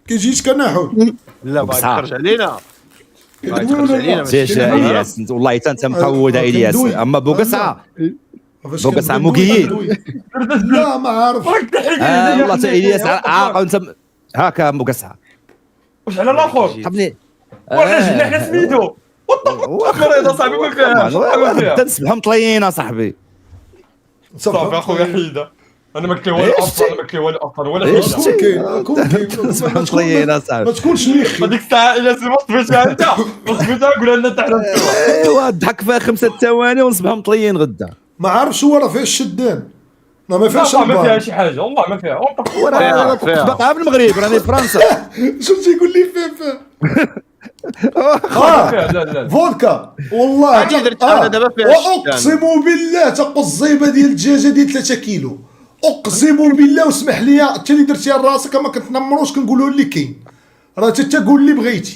كيجيش كناحول. لا باغي وقصها. تخرج علينا. باغي كدوي تخرج ولا علينا لا؟ ماشي جيش كاين الياس والله انت مقود الياس كندوي. اما بوقصها فاش بوقصها كندوي مقيد. كندوي. لا ما عارف. راك تحيد والله تا الياس عاقل انت هاكا بوقصها واش على الاخر حبني ولا حنا سميتو مريض اصاحبي ما فيهاش ما فيها غدا نصبحوا مطليين اصاحبي. صافي اخويا حيده انا ما كاين والو اصلا ما كاين والو اصلا ولا إيش؟ حيده كون كاين نصبحوا مطليين ما اصاحبي. تكونش نيخي. هذيك الساعه الا وصفتها انت وصفتها قول لنا تحت ايوا ضحك فيها 5 ثواني ونصبحوا مطليين غدا. ما عارفش هو راه فيها الشدان. ما فيهاش والله ما فيها البار. شي حاجه والله ما فيها وراه كنت فيها. باقا في المغرب راني في فرنسا. شفت يقول لي فيه ما فيها لا لا فودكا والله عادي درت أنا دابا فيها واقسم بالله تاكل الزيبه ديال الدجاجه ديال 3 كيلو. اقسم بالله واسمح لي انت اللي درتيها لراسك ما كنتنمروش كنقولوا اللي كاين. راه انت تقول اللي بغيتي.